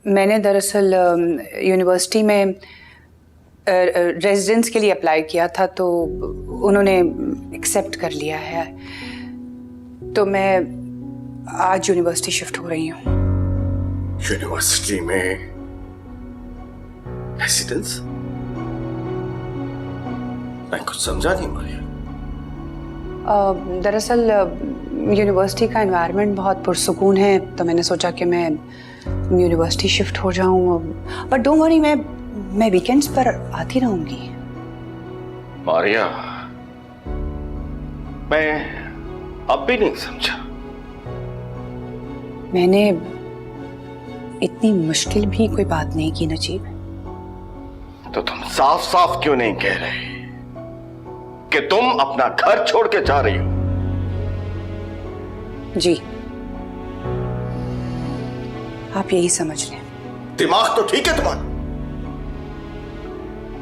मैंने दरअसल यूनिवर्सिटी में रेजिडेंस के लिए अप्लाई किया था, तो उन्होंने एक्सेप्ट कर लिया है। तो मैं आज यूनिवर्सिटी शिफ्ट हो रही हूँ। यूनिवर्सिटी में रेजिडेंस? मैं कुछ समझा नहीं मारिया। दरअसल यूनिवर्सिटी का एनवायरनमेंट बहुत पुरसुकून है, तो मैंने सोचा कि मैं यूनिवर्सिटी शिफ्ट हो जाऊं। बट डोंट वरी, मैं वीकेंड्स पर आती रहूंगी। मारिया, मैं अब भी नहीं समझा। मैंने इतनी मुश्किल भी कोई बात नहीं की नजीब। तो तुम साफ साफ क्यों नहीं कह रहे कि तुम अपना घर छोड़ के जा रही हो? जी, आप यही समझ लें। दिमाग तो ठीक है तुम्हारा।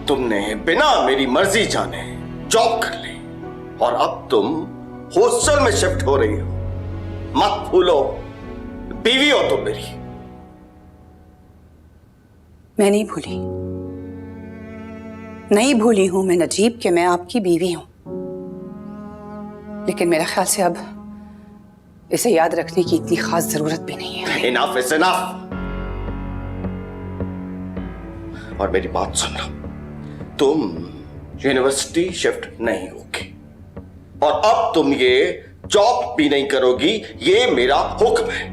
तुमने बिना मेरी मर्जी जाने जॉब कर ली और अब तुम हॉस्टल में शिफ्ट हो रही हो। मत भूलो, बीवी हो तुम मेरी। मैं नहीं भूली हूं मैं नजीब कि मैं आपकी बीवी हूं, लेकिन मेरे ख्याल से अब इसे याद रखने की इतनी खास जरूरत भी नहीं है। Enough is enough. और मेरी बात सुन लो, तुम यूनिवर्सिटी शिफ्ट नहीं होगी और अब तुम ये जॉब भी नहीं करोगी। ये मेरा हुक्म है।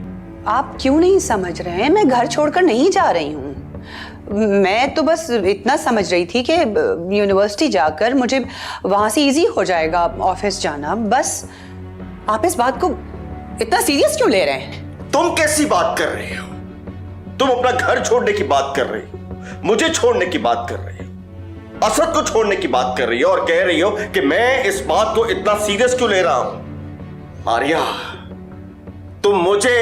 आप क्यों नहीं समझ रहे हैं? मैं घर छोड़कर नहीं जा रही हूं। मैं तो बस इतना समझ रही थी कि यूनिवर्सिटी जाकर मुझे वहां से इजी हो जाएगा ऑफिस जाना, बस। आप इस बात को इतना सीरियस क्यों ले रहे हैं? तुम कैसी बात कर रही हो? तुम अपना घर छोड़ने की बात कर रही हो, मुझे छोड़ने की बात कर रही हो, असद को छोड़ने की बात कर रही हो और कह रही हो कि मैं इस बात को इतना सीरियस क्यों ले रहा हूं। आर्या, तुम मुझे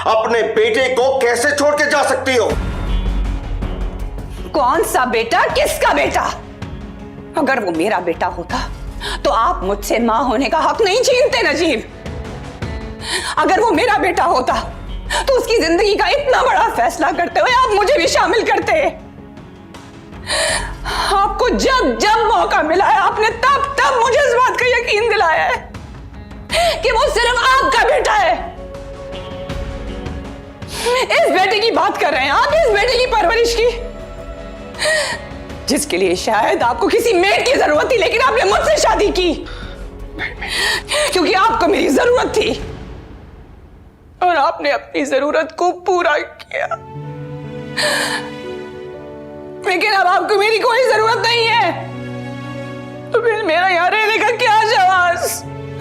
अपने बेटे को कैसे छोड़ के जा सकती हो? कौन सा बेटा? किसका बेटा? अगर वो मेरा बेटा होता तो आप मुझसे मां होने का हक नहीं छीनते नजीब। अगर वो मेरा बेटा होता तो उसकी जिंदगी का इतना बड़ा फैसला करते हुए आप मुझे भी शामिल करते। आपको जब जब मौका मिला है आपने तब तब मुझे इस बात का यकीन दिलाया है कि वो सिर्फ आपका बेटा है। इस बेटे की बात कर रहे हैं आप, इस बेटे की परवरिश की, जिसके लिए शायद आपको किसी मेड की जरूरत थी, लेकिन आपने मुझसे शादी की क्योंकि आपको मेरी जरूरत थी और आपने अपनी जरूरत को पूरा किया। लेकिन अब आपको मेरी कोई जरूरत नहीं है, तो फिर मेरा यहां रहने का क्या जवाब?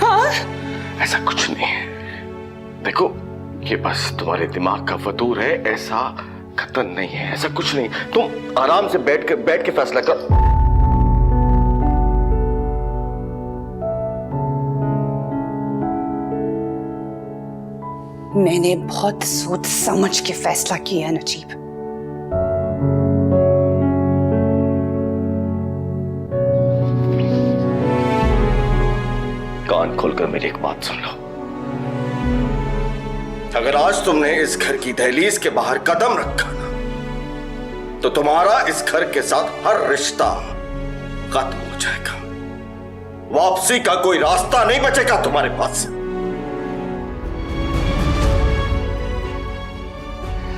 हाँ? ऐसा कुछ नहीं है। देखो, ये बस तुम्हारे दिमाग का फतूर है, ऐसा खतरन नहीं है, ऐसा कुछ नहीं। तुम आराम से बैठ के फैसला कर। मैंने बहुत सोच समझ के फैसला किया है नजीब। कान खोलकर मेरी एक बात सुन लो। अगर आज तुमने इस घर की दहलीज के बाहर कदम रखा ना, तो तुम्हारा इस घर के साथ हर रिश्ता खत्म हो जाएगा। वापसी का कोई रास्ता नहीं बचेगा तुम्हारे पास।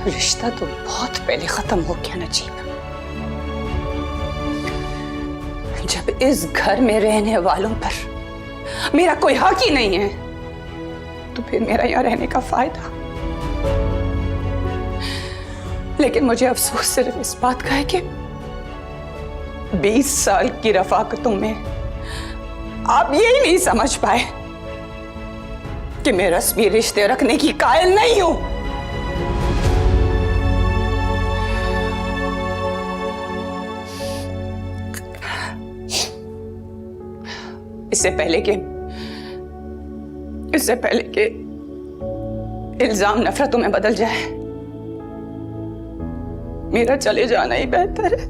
रिश्ता तो बहुत पहले खत्म हो गया नजीब। जब इस घर में रहने वालों पर मेरा कोई हक ही नहीं है, तो फिर मेरा यहां रहने का फायदा। लेकिन मुझे अफसोस सिर्फ इस बात का है कि 20 साल की रफाकतों में आप यही नहीं समझ पाए कि मैं रस्मी रिश्ते रखने की कायल नहीं हूं। इससे पहले कि इल्जाम नफरतों में बदल जाए, मेरा चले जाना ही बेहतर है।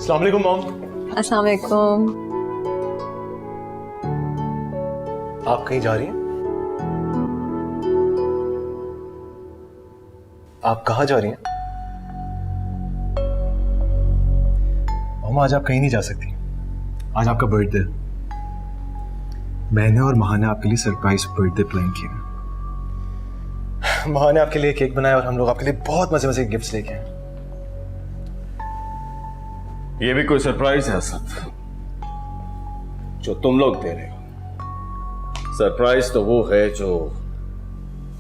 अस्सलाम वालेकुम मॉम। अस्सलाम वालेकुम। आप कहीं जा रही हैं? आप कहाँ जा रही हैं? मॉम आज आप कहीं नहीं जा सकती। आज आपका बर्थडे। मैंने और महा ने आपके लिए सरप्राइज बर्थडे प्लान किया। महा ने आपके लिए केक बनाया और हम लोग आपके लिए बहुत मजे मजे के गिफ्ट्स लेके आए। ये भी कोई सरप्राइज है असद जो तुम लोग दे रहे हो? सरप्राइज तो वो है जो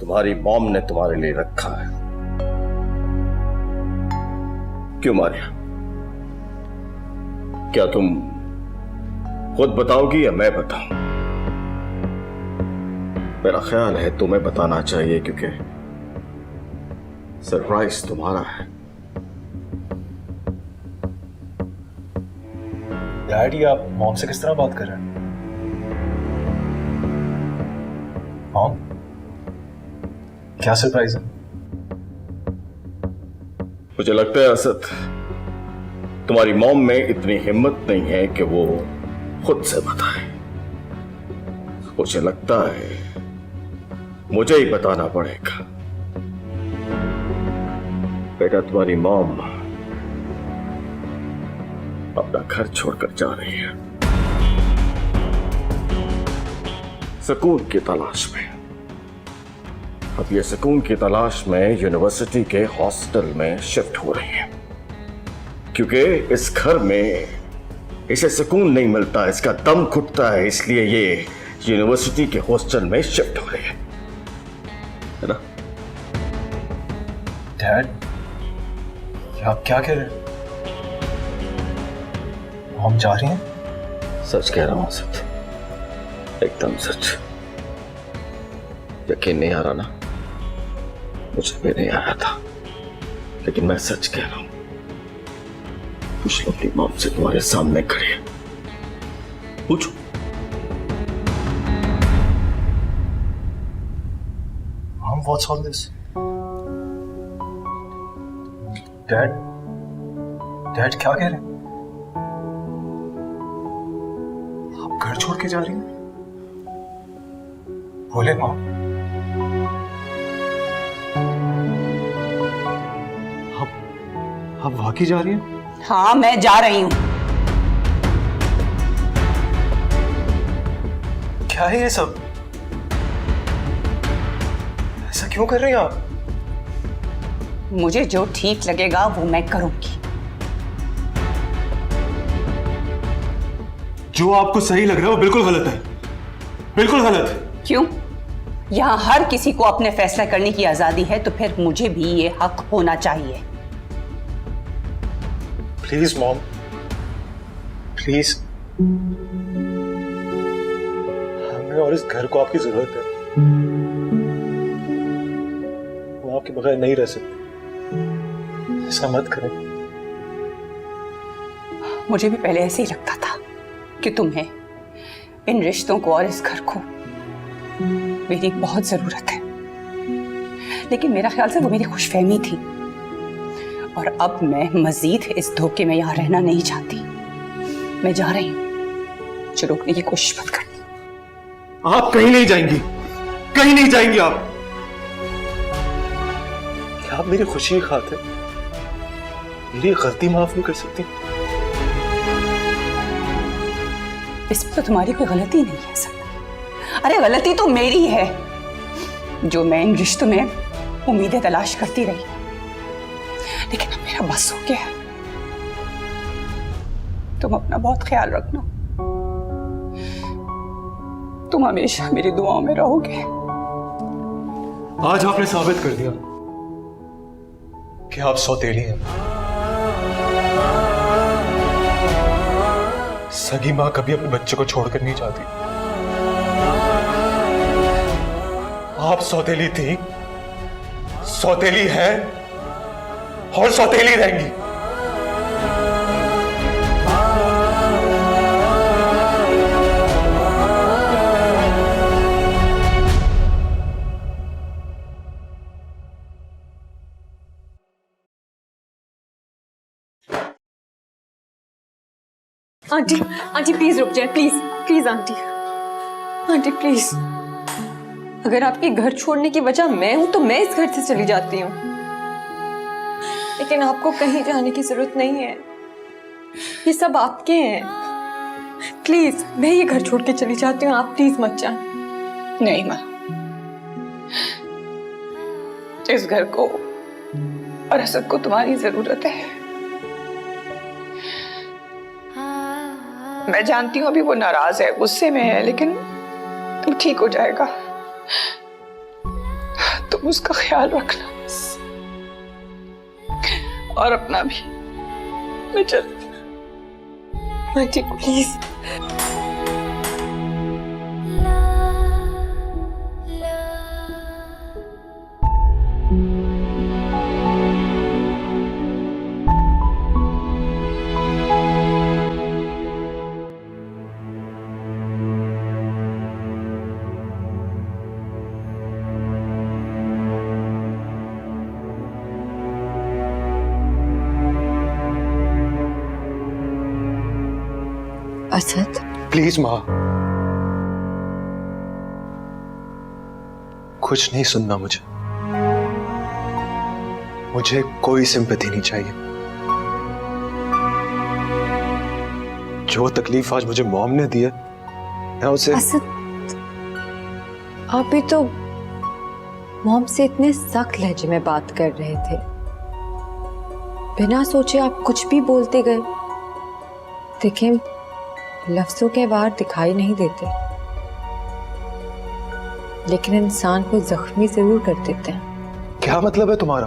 तुम्हारी मॉम ने तुम्हारे लिए रखा है। क्यों मारिया, क्या तुम खुद बताओगी या मैं बताऊं? मेरा ख्याल है तुम्हें बताना चाहिए क्योंकि सरप्राइज तुम्हारा है। डैडी आप मॉम से किस तरह बात कर रहे हैं? मॉम क्या सरप्राइज है? मुझे लगता है असद तुम्हारी मॉम में इतनी हिम्मत नहीं है कि वो खुद से बताए। मुझे लगता है मुझे ही बताना पड़ेगा। बेटा तुम्हारी मॉम अपना घर छोड़कर जा रही है सुकून की तलाश में। अब ये सुकून की तलाश में यूनिवर्सिटी के हॉस्टल में शिफ्ट हो रही है क्योंकि इस घर में इसे सुकून नहीं मिलता, इसका दम घुटता है, इसलिए ये यूनिवर्सिटी के हॉस्टल में शिफ्ट हो रही है ना? डैड आप क्या कह रहे हैं? मॉम जा रही हैं? सच कह रहा हूं असद, एकदम सच। यकीन नहीं आ रहा ना? मुझे भी नहीं आया था, लेकिन मैं सच कह रहा हूं। पूछ लो अपनी मॉम से, तुम्हारे सामने खड़ी है, पूछो। Mom what's all this? Dad dad क्या कह रहे हैं? आप घर छोड़ के जा रही हैं? बोले मॉम। आप वाकई जा रही हैं? हाँ, मैं जा रही हूँ। क्या है ये सब? ऐसा क्यों कर रही हैं आप? मुझे जो ठीक लगेगा वो मैं करूंगी। जो आपको सही लग रहा है वो बिल्कुल गलत है, बिल्कुल गलत है। क्यों? यहाँ हर किसी को अपने फैसला करने की आजादी है, तो फिर मुझे भी ये हक होना चाहिए। Please mom, please. हमें और इस घर को आपकी जरूरत है। वो आपके बगैर नहीं रह सकते। ऐसा मत करें। मुझे भी पहले ऐसे ही लगता था कि तुम्हें इन रिश्तों को और इस घर को मेरी बहुत जरूरत है, लेकिन मेरा ख्याल से वो मेरी खुशफहमी थी। और अब मैं मजीद इस धोखे में यहां रहना नहीं चाहती। मैं जा रही हूं, मुझे रोकने की कोशिश मत करना। आप कहीं नहीं जाएंगी, कहीं नहीं जाएंगी आप। क्या आप मेरी खुशी की खातिर मेरी गलती माफ नहीं कर सकती? इसमें तो तुम्हारी कोई गलती नहीं है सर। अरे गलती तो मेरी है जो मैं इन रिश्तों में उम्मीदें तलाश करती रही, लेकिन अब मेरा बस हो गया। तुम अपना बहुत ख्याल रखना। तुम हमेशा मेरी दुआओं में रहोगे। आज आपने साबित कर दिया कि आप सौतेली हैं। सगी मां कभी अपने बच्चे को छोड़कर नहीं जाती। आप सौतेली थी, सौतेली हैं और सौतेली रहेंगी। आंटी आंटी प्लीज रुक जाए, please please aunty, aunty please. अगर आपके घर छोड़ने की वजह मैं हूं तो मैं इस घर से चली जाती हूँ, लेकिन आपको कहीं जाने की जरूरत नहीं है, ये सब आपके हैं। प्लीज मैं ये घर छोड़ के चली जाती हूँ, आप प्लीज मत जाएं। नहीं माँ, इस घर को और असद को तुम्हारी जरूरत है। मैं जानती हूँ अभी वो नाराज है, गुस्से में है, लेकिन ठीक हो जाएगा। तुम उसका ख्याल रखना बस, और अपना भी। मैं चल आंटी प्लीज। असद प्लीज माँ, कुछ नहीं सुनना मुझे। मुझे कोई सिंपैथी नहीं चाहिए। जो तकलीफ आज मुझे मॉम ने दी है, मैं उसे। असद आप भी तो मॉम से इतने सख्त लहजे में बात कर रहे थे, बिना सोचे आप कुछ भी बोलते गए। देखिए लफ्जों के वार दिखाई नहीं देते, लेकिन इंसान को जख्मी जरूर कर देते हैं। क्या मतलब है तुम्हारा?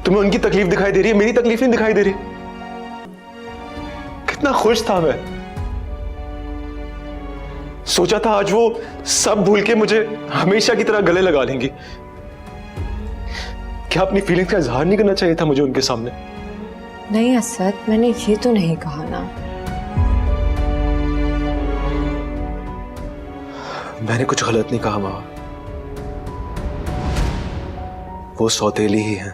तुम्हें उनकी तकलीफ दिखाई दे रही है, मेरी तकलीफ नहीं दिखाई दे रही। कितना खुश था मैं, सोचा था आज वो सब भूल के मुझे हमेशा की तरह गले लगा लेंगी। क्या अपनी फीलिंग्स का इजहार नहीं करना चाहिए था मुझे उनके सामने? नहीं असद, मैंने ये तो नहीं कहा ना। मैंने कुछ गलत नहीं कहा माँ, वो सौतेली ही हैं,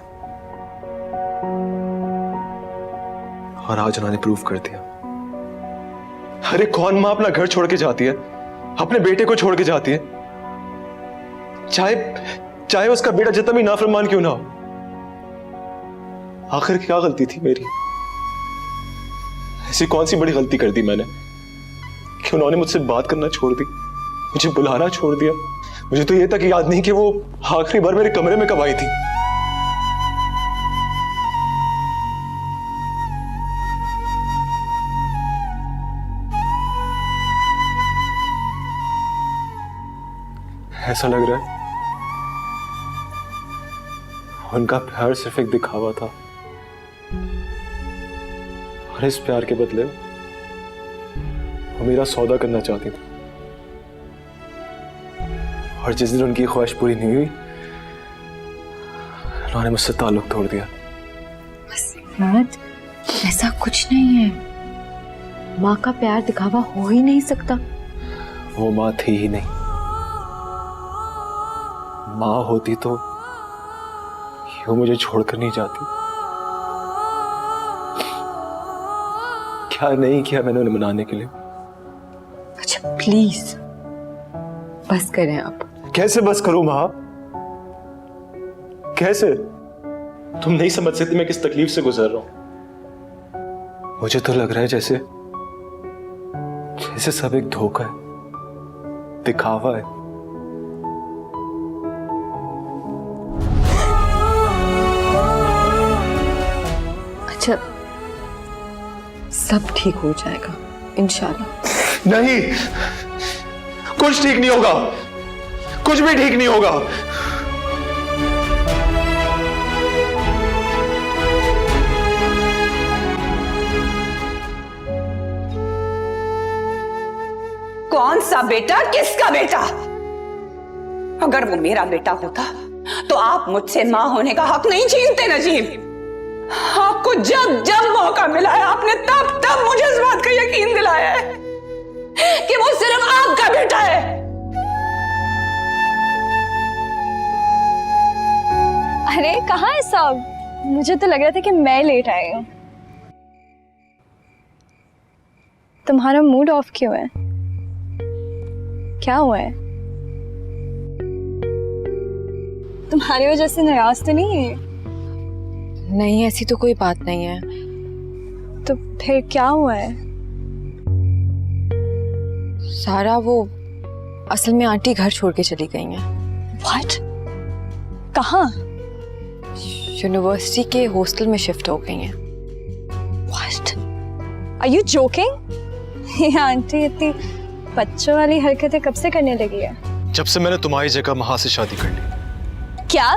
और आज उन्होंने प्रूव कर दिया। अरे कौन माँ अपना घर छोड़ के जाती है, अपने बेटे को छोड़ के जाती है, चाहे उसका बेटा जितना भी नाफरमान क्यों ना हो। आखिर क्या गलती थी मेरी? ऐसी कौन सी बड़ी गलती कर दी मैंने कि उन्होंने मुझसे बात करना छोड़ दी, मुझे बुलाना छोड़ दिया? मुझे तो ये तक याद नहीं कि वो आखिरी बार मेरे कमरे में कब आई थी। ऐसा लग रहा है उनका प्यार सिर्फ एक दिखावा था, और इस प्यार के बदले वो मेरा सौदा करना चाहती थी। और जिस दिन उनकी ख्वाहिश पूरी नहीं हुई, उन्होंने मुझसे ताल्लुक तोड़ दिया। असद, ऐसा कुछ नहीं है। माँ का प्यार दिखावा हो ही नहीं सकता। वो माँ थी ही नहीं। माँ होती तो यूं मुझे छोड़कर नहीं जाती। क्या नहीं किया मैंने उन्हें मनाने के लिए? अच्छा प्लीज बस करें आप। कैसे बस करूं माँ, कैसे? तुम नहीं समझ सकती मैं किस तकलीफ से गुजर रहा हूं। मुझे तो लग रहा है जैसे सब एक धोखा है, दिखावा है। अच्छा सब ठीक हो जाएगा इंशाल्लाह। नहीं, कुछ ठीक नहीं होगा, कुछ भी ठीक नहीं होगा। कौन सा बेटा, किसका बेटा? अगर वो मेरा बेटा होता तो आप मुझसे मां होने का हक नहीं छीनते नजीब। आपको जब जब मौका मिला है आपने तब मुझे इस बात का यकीन दिलाया है कि वो सिर्फ आपका बेटा है। अरे कहाँ है सब? मुझे तो लग रहा था कि मैं लेट आई हूँ। तुम्हारा मूड ऑफ क्यों है? क्या हुआ है? तुम्हारी वजह से नाराज तो नहीं है? नहीं, ऐसी तो कोई बात नहीं है। तो फिर क्या हुआ है? सारा, वो असल में आंटी घर छोड़ के चली गई हैं। What? कहाँ? यूनिवर्सिटी के हॉस्टल में शिफ्ट हो गई हैं। What? Are you joking? ये आंटी इतनी बच्चों वाली हरकतें कब से करने लगी है? जब से मैंने तुम्हारी जगह महा से शादी कर ली। क्या?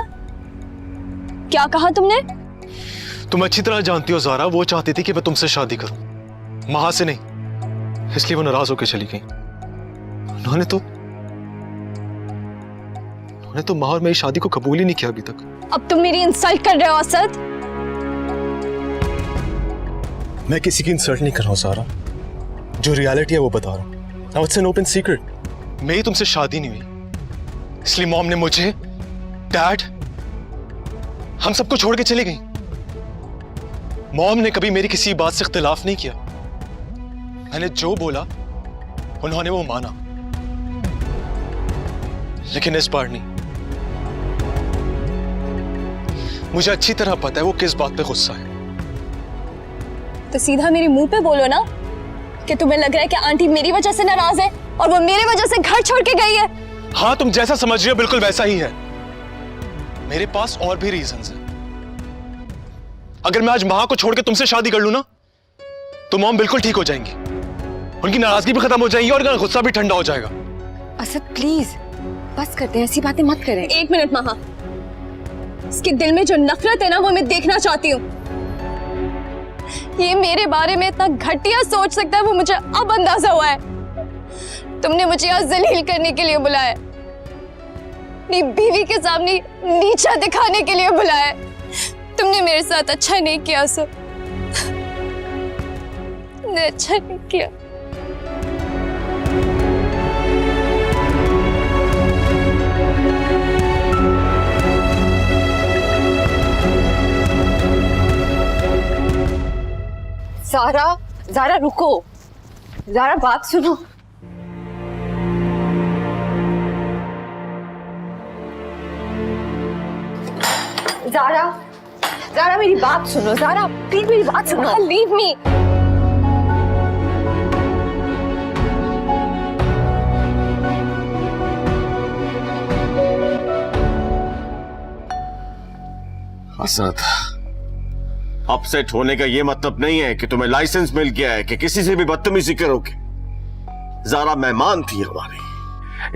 क्या कहा तुमने? तुम अच्छी तरह जानती हो ज़ारा, वो चाहती थी कि मैं तुमसे शादी करूं, महा से नहीं। इसलिए वो नाराज होकर चली गई। उन्होंने तो महा और मेरी शादी को कबूल ही नहीं किया अभी तक। अब तुम मेरी इंसल्ट कर रहे हो असद? मैं किसी की इंसल्ट नहीं कर रहा हूं ज़ारा, जो रियलिटी है वो बता रहा हूं। Now it's an open secret. मेरी तुमसे शादी नहीं हुई, इसलिए मॉम ने मुझे, डैड, हम सबको छोड़ के चली गई। मॉम ने कभी मेरी किसी बात से इख्तिलाफ नहीं किया। मैंने जो बोला उन्होंने वो माना, लेकिन इस बार नहीं। मुझे अच्छी तरह पता है वो किस बात पे गुस्सा है। तो सीधा मेरे मुंह पे बोलो ना कि तुम्हें लग रहा है कि आंटी मेरी वजह से नाराज है और वो मेरी वजह से घर छोड़ के गई है। हाँ, तुम जैसा समझ रही हो बिल्कुल वैसा ही है। मेरे पास और भी रीजंस हैं। अगर मैं आज महा को छोड़ के तुमसे शादी कर लूं ना, तो मॉम बिल्कुल ठीक हो जाएंगी, उनकी नाराजगी भी खत्म हो जाएगी और उनका गुस्सा भी ठंडा हो जाएगा। असद प्लीज बस करते हैं, ऐसी बातें मत करें। एक मिनट महा, इसके दिल में जो नफरत है ना वो मैं देखना चाहती हूँ। ये मेरे बारे में इतना घटिया सोच सकता है वो मुझे अब अंदाजा हुआ है। तुमने मुझे यहाँ जलील करने के लिए बुलाया, अपनी बीवी के सामने नीचा दिखाने के लिए बुलाया। तुमने मेरे साथ अच्छा नहीं किया सर, तुमने अच्छा नहीं किया। ज़ारा रुको, ज़ारा बात सुनो। ज़ारा मेरी बात सुनो, ज़ारा प्लीज मेरी बात सुनो। Leave me. असद, अपसेट होने का यह मतलब नहीं है कि तुम्हें लाइसेंस मिल गया है कि किसी से भी बदतमीजी करोगे। ज़ारा मेहमान थी हमारी,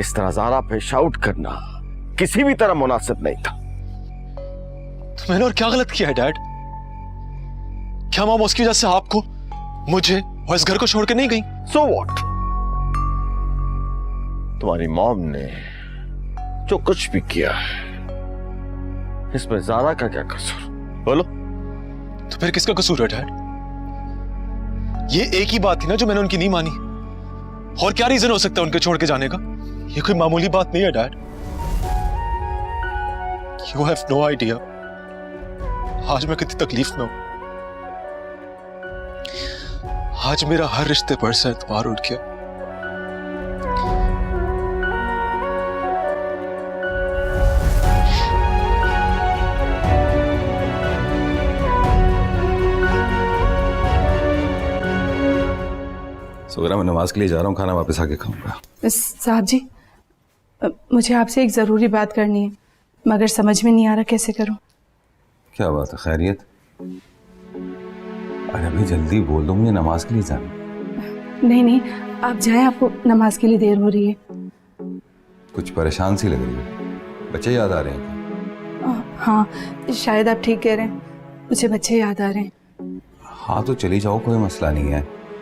इस तरह ज़ारा पे शाउट करना किसी भी तरह मुनासिब नहीं था। तो मैंने और क्या गलत किया है डैड? क्या मॉम उसकी वजह से आपको, मुझे और इस घर को छोड़ के नहीं गई? So what? तुम्हारी मॉम ने जो कुछ भी किया है, इसमें ज़ारा का क्या कसूर? बोलो। तो फिर किसका कसूर है डैड? ये एक ही बात थी ना जो मैंने उनकी नहीं मानी। और क्या रीजन हो सकता है उनके छोड़ के जाने का? ये कोई मामूली बात नहीं है dad. You have no idea आज मैं कितनी तकलीफ में हूं। आज मेरा हर रिश्ते पर से एतबार उठ गया। सोगरा, मैं नमाज के लिए जा रहा हूँ, खाना वापस आके खाऊंगा। साहब जी, मुझे आपसे एक ज़रूरी बात करनी है, मगर समझ में नहीं आ रहा कैसे करूं। क्या बात है, खैरियत? अरे अभी जल्दी बोल दो, मुझे नमाज के लिए जाना। नहीं, आप जाएं, आपको नमाज के लिए देर हो रही है। कुछ परेशान सी लग रही है, बच्चे याद आ रहे हैं? हाँ, शायद आप ठीक कह रहे हैं, मुझे बच्चे याद आ रहे हैं। हाँ तो चली जाओ, कोई मसला नहीं है।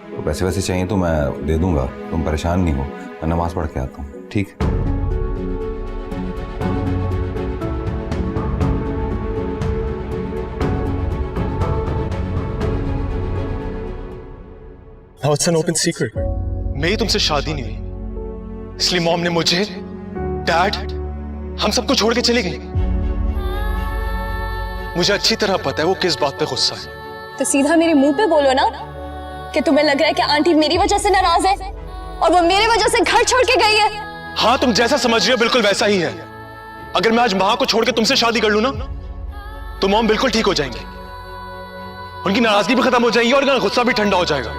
तो पैसे वैसे चाहिए तो मैं दे दूंगा, तुम परेशान नहीं हो। मैं नमाज पढ़ के आता हूँ, ठीक? Now it's an open secret. मेरी तुमसे शादी नहीं हुई, इसलिए मॉम ने मुझे, डैड, हम सबको छोड़ के चली गई। मुझे अच्छी तरह पता है वो किस बात पे गुस्सा है। तो सीधा मेरे मुंह पे बोलो ना कि तुम्हें लग रहा है कि आंटी मेरी वजह से नाराज है और वो मेरी वजह से घर छोड़ के गई है? हाँ, तुम जैसा समझ रही हो बिल्कुल वैसा ही है। अगर मैं आज माँ को छोड़ के तुमसे शादी कर लूं ना, तो मॉम बिल्कुल ठीक हो जाएंगी, उनकी नाराजगी भी खत्म हो जाएगी और उनका गुस्सा भी ठंडा हो जाएगा।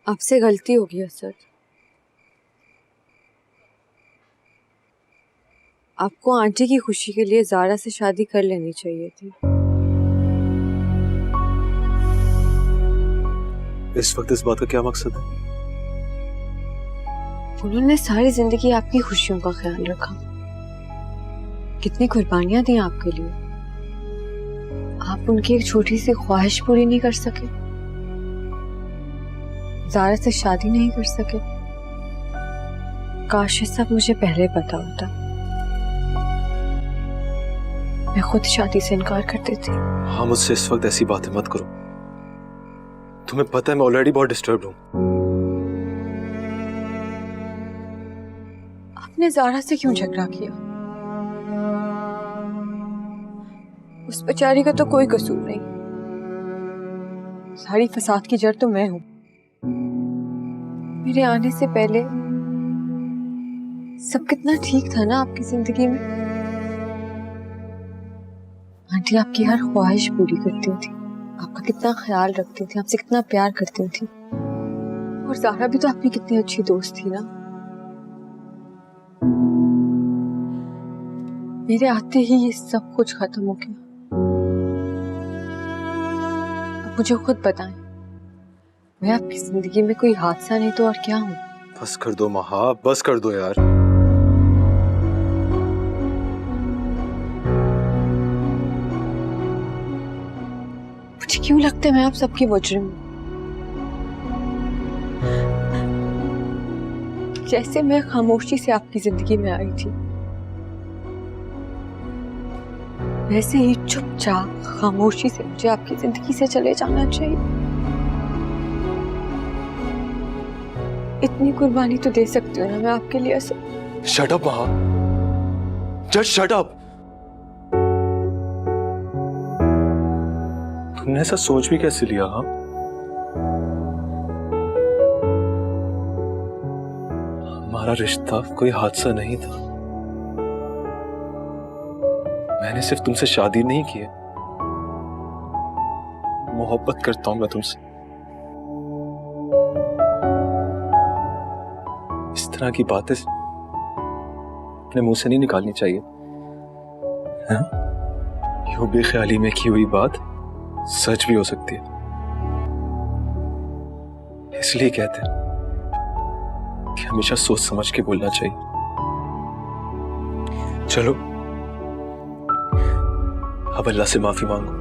आपसे गलती हो गई असद। आपको आंटी की खुशी के लिए ज़ारा से शादी कर लेनी चाहिए थी। इस वक्त इस बात का क्या मकसद है? उन्होंने सारी जिंदगी आपकी खुशियों का ख्याल रखा, कितनी कुर्बानियां दी आपके लिए। आप उनकी एक छोटी सी ख्वाहिश पूरी नहीं कर सके, ज़ारा से शादी नहीं कर सके। काश ये सब मुझे पहले पता होता, मैं खुद शादी से इनकार कर देती। हाँ, मुझसे इस वक्त ऐसी बातें मत करो। तुम्हें पता है मैं ऑलरेडी बहुत डिस्टर्ब हूं। आपने ज़ारा से क्यों झगड़ा किया? उस बेचारी का तो कोई कसूर नहीं, सारी फसाद की जड़ तो मैं हूं। मेरे आने से पहले सब कितना ठीक था ना आपकी जिंदगी में। आंटी आपकी हर ख्वाहिश पूरी करती थी, आपका कितना ख्याल रखती थी, आपसे कितना प्यार करती थी। और ज़ारा भी तो आपकी कितनी अच्छी दोस्त थी ना। मेरे आते ही ये सब कुछ खत्म हो गया। अब मुझे खुद बताएं, मैं आपकी जिंदगी में कोई हादसा नहीं तो और क्या हूं? बस कर दो महा, बस कर दो यार। मुझे क्यों लगता है मैं आप सबकी मुजरिम हूं? जैसे मैं खामोशी से आपकी जिंदगी में आई थी, वैसे ही चुपचाप खामोशी से मुझे आपकी जिंदगी से चले जाना चाहिए। इतनी कुर्बानी तो दे सकती हूँ ना मैं आपके लिए। शट अप महा, जस्ट शट अप। तुमने ऐसा सोच भी कैसे लिया? हाँ, हमारा रिश्ता कोई हादसा नहीं था। मैंने सिर्फ तुमसे शादी नहीं की है, मोहब्बत करता हूं मैं तुमसे। इस तरह की बातें अपने मुंह से नहीं निकालनी चाहिए। यूं बेख्याली में की हुई बात सच भी हो सकती है, इसलिए कहते हैं कि हमेशा सोच समझ के बोलना चाहिए। चलो अब अल्लाह से माफी मांगो।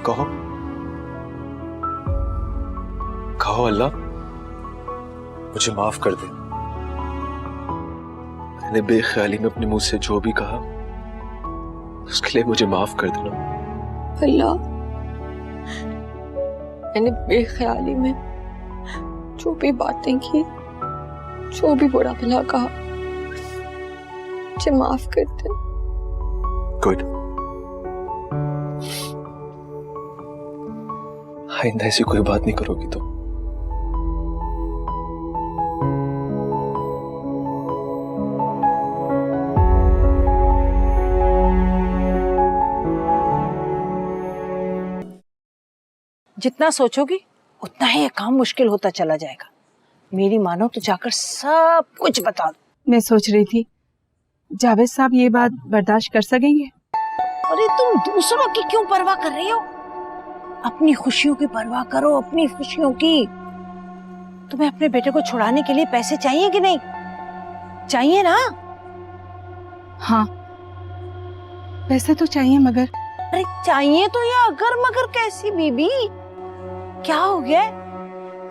कहो कहो अल्लाह मुझे माफ कर दे, मैंने बेख्याली में अपने मुंह से जो भी कहा उसके लिए मुझे माफ कर देना। अल्लाह, मैंने बेख्याली में जो भी बातें की, जो भी बुरा भला कहा, मुझे माफ कर दे। गुड, आइंदा ऐसी कोई बात नहीं करोगी तुम। जितना सोचोगी उतना ही ये काम मुश्किल होता चला जाएगा। मेरी मानो तो जाकर सब कुछ बता दो। मैं सोच रही थी जावेद साहब ये बात बर्दाश्त कर सकेंगे? अरे तुम दूसरों की क्यों परवाह कर रही हो? अपनी खुशियों की परवाह करो, अपनी खुशियों की। तुम्हें अपने बेटे को छुड़ाने के लिए पैसे चाहिए कि नहीं? चाहिए ना? हाँ, पैसे तो चाहिए, मगर अरे चाहिए तो ये अगर मगर कैसी बीबी? क्या हो गया?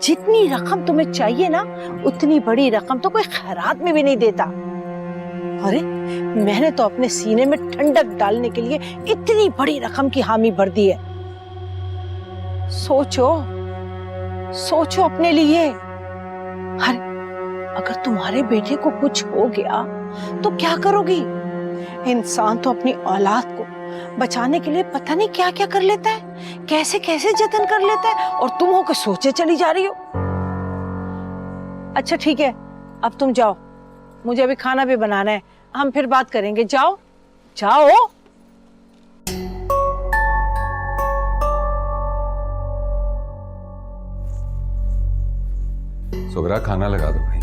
जितनी रकम तुम्हें चाहिए ना, उतनी बड़ी रकम तो कोई खैरात में भी नहीं देता। अरे मैंने तो अपने सीने में ठंडक डालने के लिए इतनी बड़ी रकम की हामी भर दी है। सोचो सोचो अपने लिए। अरे अगर तुम्हारे बेटे को कुछ हो गया तो क्या करोगी? इंसान तो अपनी औलाद को बचाने के लिए पता नहीं क्या क्या कर लेता है, कैसे कैसे जतन कर लेता है, और तुम होकर सोचे चली जा रही हो। अच्छा ठीक है, अब तुम जाओ, मुझे अभी खाना भी बनाना है, हम फिर बात करेंगे। जाओ जाओ। सुगरा खाना लगा दो भाई।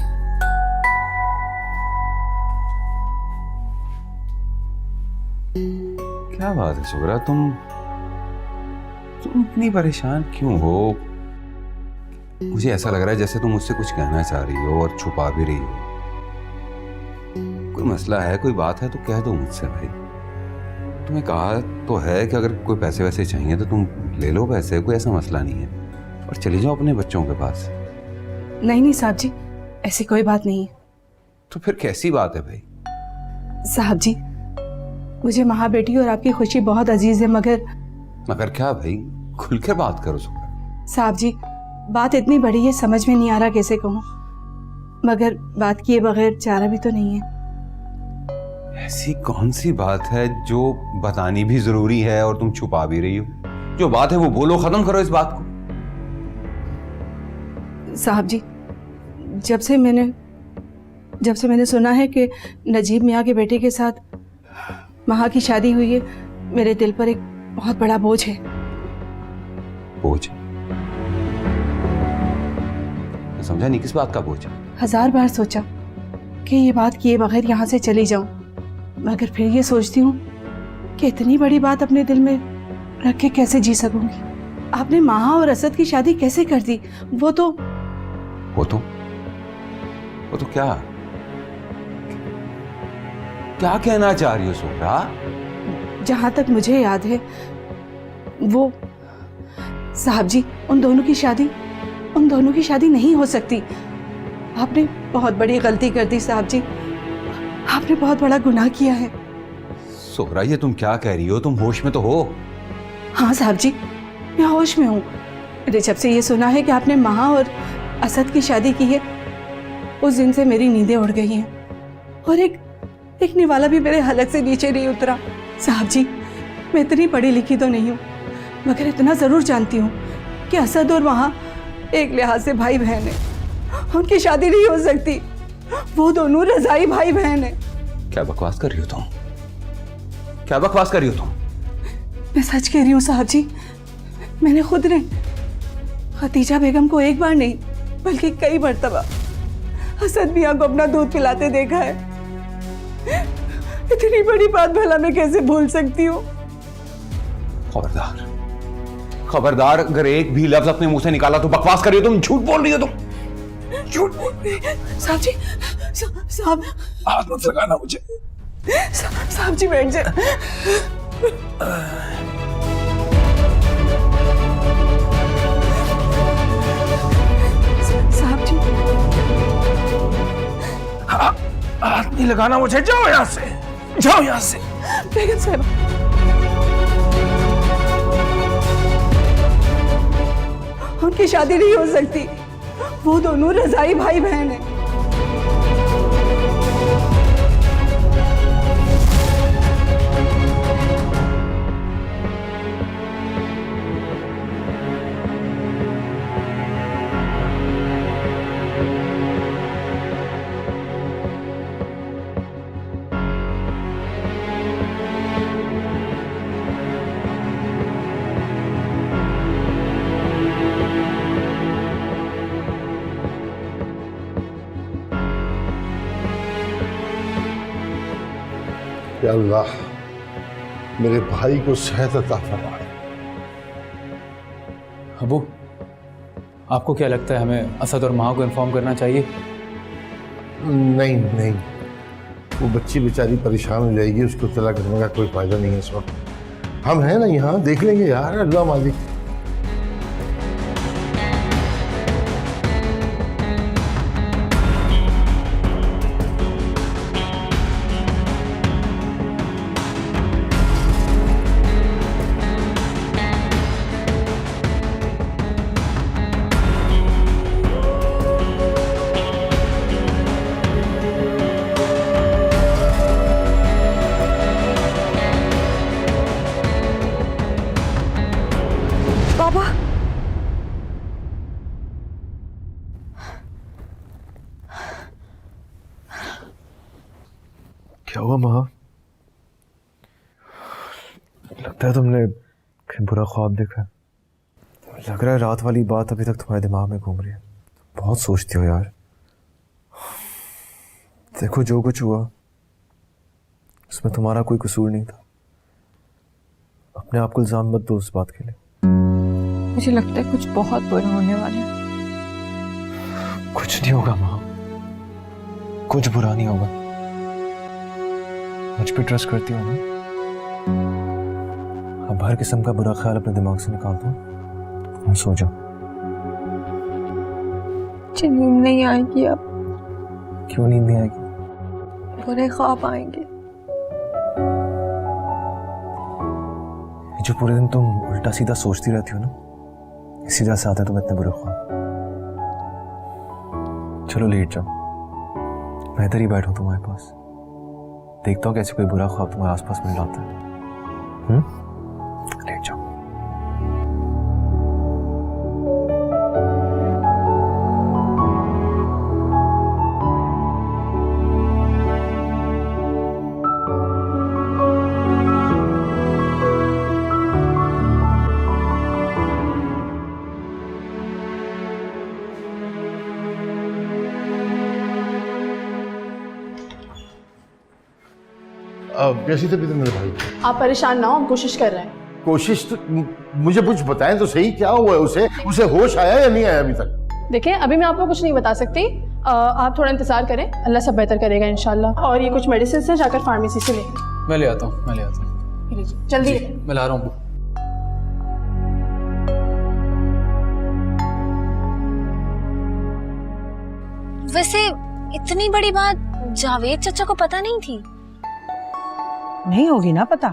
क्या बात है सुगरा, तुम इतनी परेशान क्यों हो? मुझे ऐसा लग रहा है जैसे तुम मुझसे कुछ कहना चाह रही हो और छुपा भी रही हो। कोई मसला है, कोई बात है तो कह दो मुझसे भाई। तुम्हें कहा तो है कि अगर कोई पैसे वैसे चाहिए तो तुम ले लो पैसे, कोई ऐसा मसला नहीं है, और चली जाओ अपने बच्चों के पास। नहीं साहब जी, ऐसी कोई बात नहीं है। तो फिर कैसी बात है भाई? साहब जी, मुझे माँ बेटी और आपकी खुशी बहुत अजीज है, मगर क्या भाई, खुल कर बात करो सुगरा। साहब जी बात इतनी बड़ी है, समझ में नहीं आ रहा कैसे कहूँ, मगर बात किए बगैर चारा भी तो नहीं है। ऐसी कौन सी बात है जो बतानी भी जरूरी है और तुम छुपा भी रही हो? जो बात है वो बोलो, खत्म करो इस बात को। साहब जी, जब से मैंने सुना है कि नजीब मियाँ के बेटे के साथ महा की शादी हुई है, मेरे दिल पर एक बहुत बड़ा बोझ है। बोझ? मैं समझा नहीं, किस बात का बोझ? 1000 बार सोचा कि ये बात किए बगैर यहाँ से चली जाऊं, मगर फिर ये सोचती हूँ कि इतनी बड़ी बात अपने दिल में रख के कैसे जी सकूंगी। आपने महा और असद की शादी कैसे कर दी? वो तो क्या कहना चाह रही हो सुगरा? जहां तक मुझे याद है वो, साहब जी, उन दोनों की शादी नहीं हो सकती। आपने बहुत बड़ी गलती कर दी साहब जी, आपने बहुत बड़ा गुनाह किया है। सुगरा ये तुम क्या कह रही हो? तुम होश में तो हो? हाँ साहब जी, मैं होश में हूँ। मैंने जब से ये सुना है कि आपने महा और असद की शादी की है, उस दिन से मेरी नींदें उड़ गई हैं, और एक निवाला भी मेरे हलक से नीचे नहीं उतरा। साहब जी, मैं इतनी पढ़ी लिखी तो नहीं हूँ, मगर इतना जरूर जानती हूँ कि असद और महा एक लिहाज से भाई बहन है, उनकी शादी नहीं हो सकती। वो दोनों रजाई भाई बहन है। क्या बकवास कर रही हो तुम? क्या बकवास कर रही हो तुम? मैं सच कह रही हूँ साहब जी, मैंने खुद ने खतीजा बेगम को एक बार नहीं बल्कि कई मर्तबा असद मियाँ को अपना दूध पिलाते देखा है। इतनी बड़ी बात भला मैं कैसे भूल सकती हूँ? खबरदार, अगर एक भी लफ्ज अपने मुंह से निकाला तो बकवास कर रही हो तुम, झूठ बोल रही हो तुम, झूठ बोल रही हो। साहब जी, साहब हाथ मत लगाना मुझे। साहब जी बैठ जाए। साहब जी, हाथ नहीं लगाना मुझे, जाओ यहाँ से, जाओ यहाँ से। बेगम साहब, उनकी शादी नहीं हो सकती। वो दोनों रजाई भाई बहन हैं। या अल्लाह, मेरे भाई को सेहत अता फरमा। अबू, आपको क्या लगता है हमें असद और माँ को इन्फॉर्म करना चाहिए? नहीं नहीं, वो बच्ची बेचारी परेशान हो जाएगी, उसको तलाक करने का कोई फायदा नहीं है इस वक्त। हम हैं ना यहाँ, देख लेंगे यार, अल्लाह मालिक। माँ, लगता है तुमने कहीं बुरा ख्वाब देखा है। लग रहा है रात वाली बात अभी तक तुम्हारे दिमाग में घूम रही है। बहुत सोचती हो यार। देखो जो कुछ हुआ उसमें तुम्हारा कोई कसूर नहीं था। अपने आप को इल्जाम मत दो उस बात के लिए। मुझे लगता है कुछ बहुत बुरा होने वाला है। कुछ नहीं होगा माँ, कुछ बुरा नहीं होगा। मुझ पे ट्रस्ट करती हो ना? अब हर किस्म का बुरा ख्याल अपने दिमाग से निकाल दो और सो जाओ। मुझे नींद नहीं आएगी अब। क्यों नींद नहीं आएगी? बुरे ख्वाब आएंगे। जो पूरे दिन तुम उल्टा सीधा सोचती रहती हो ना, इसी वजह से आते हैं तुम्हें इतने बुरे ख्वाब। चलो लेट जाओ, मैं इधर ही बैठा हूं तुम्हारे पास। देखता हूँ कैसे कोई बुरा ख्वाब तुम्हारे आसपास मिल जाता है। लेट जाओ। कैसी तबीयत है मेरे भाई? आप परेशान ना हो, हम कोशिश कर रहे हैं। कोशिश तो मुझे कुछ बताएं तो सही, क्या हुआ है उसे? उसे होश आया या नहीं आया अभी तक? देखिए अभी मैं आपको कुछ नहीं बता सकती, आप थोड़ा इंतजार करें, अल्लाह सब बेहतर करेगा इंशाल्लाह। और ये कुछ मेडिसिन है, जाकर फार्मेसी से लें। मैं ले आता हूँ। जल्दी। मैं ला रहा हूँ। वैसे इतनी बड़ी बात जावेद चाचा को पता नहीं थी? नहीं होगी ना पता।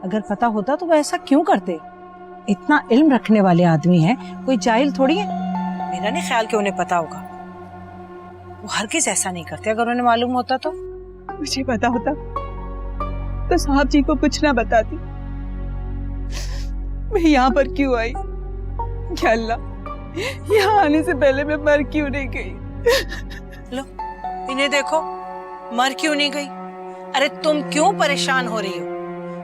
अगर पता होता तो वो ऐसा क्यों करते? इतना इल्म रखने वाले आदमी हैं, कोई जाहिल थोड़ी है। मेरा नहीं ख्याल कि उन्हें पता होगा। वो हरगिज़ ऐसा नहीं करते। अगर उन्हें मालूम होता तो। मुझे पता होता तो साहब जी को कुछ ना बताती। मैं यहाँ पर क्यों आई? क्या अल्लाह, यहाँ आने से पहले मैं मर क्यों नहीं गई? लो इन्हें देखो, मर क्यों नहीं गई? अरे तुम क्यों परेशान हो रही हो?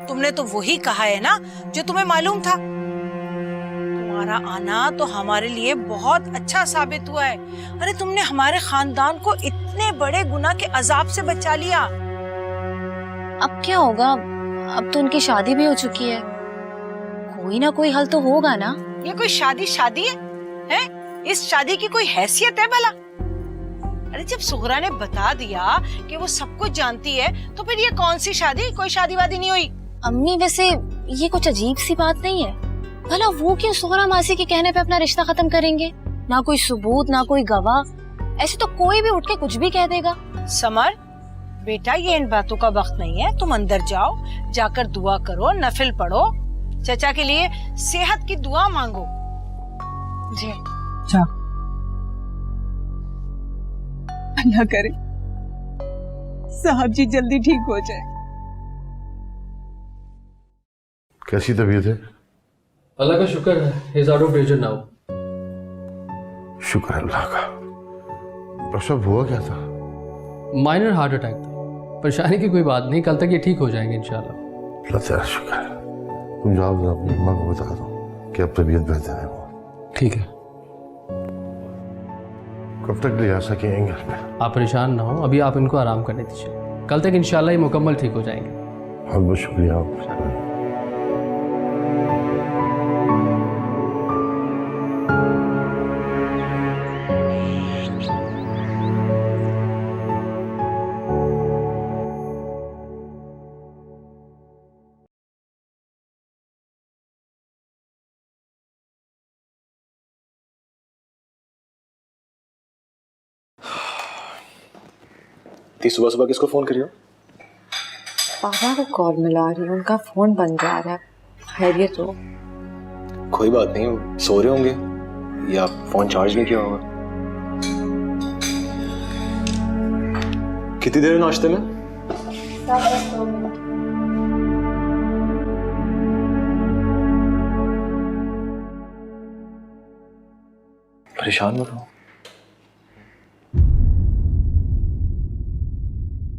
तुमने तो वही कहा है ना जो तुम्हें मालूम था। तुम्हारा आना तो हमारे लिए बहुत अच्छा साबित हुआ है। अरे तुमने हमारे खानदान को इतने बड़े गुनाह के अजाब से बचा लिया। अब क्या होगा? अब तो उनकी शादी भी हो चुकी है। कोई ना कोई हल तो होगा ना। ये कोई शादी है? इस शादी की कोई हैसियत है भला? अरे जब सुगरा ने बता दिया कि वो सब कुछ जानती है तो फिर ये कौन सी शादी? कोई शादी वादी नहीं हुई। अम्मी वैसे ये कुछ अजीब सी बात नहीं है? भला वो क्यों सुगरा मासी के कहने पे अपना रिश्ता खत्म करेंगे? ना कोई सबूत, ना कोई गवाह। ऐसे तो कोई भी उठ के कुछ भी कह देगा। समर बेटा, ये इन बातों का वक्त नहीं है। तुम अंदर जाओ, जाकर दुआ करो, नफिल पढ़ो, चचा के लिए सेहत की दुआ मांगो। जी जाओ। अल्लाह करे साहब जी जल्दी ठीक हो जाए। कैसी तबीयत है? अल्लाह का शुक्र है, he is out of danger now. शुक्र अल्लाह का। डॉक्टर साहब हुआ क्या था? माइनर हार्ट अटैक था। परेशानी की कोई बात नहीं, कल तक ये ठीक हो जाएंगे इंशाल्लाह। अल्लाह तेरा शुक्र है। तुम जाओ जरा अपनी अम्मा को बता दो कि अब तबीयत बेहतर है। वो ठीक है। कब तक ले जा सकेंगे घर पे? आप परेशान ना हो, अभी आप इनको आराम करने दीजिए। कल तक इंशाल्लाह ये मुकम्मल ठीक हो जाएंगे। बहुत बहुत शुक्रिया आपका। सुबह सुबह किसको फोन करियो? पापा को कॉल मिला रही हूँ, उनका फोन बंद जा रहा है। खैरियत हो? कोई बात नहीं, सो रहे होंगे या फोन चार्ज नहीं किया होगा। कितनी देर है नाश्ते में? परेशान मत हो,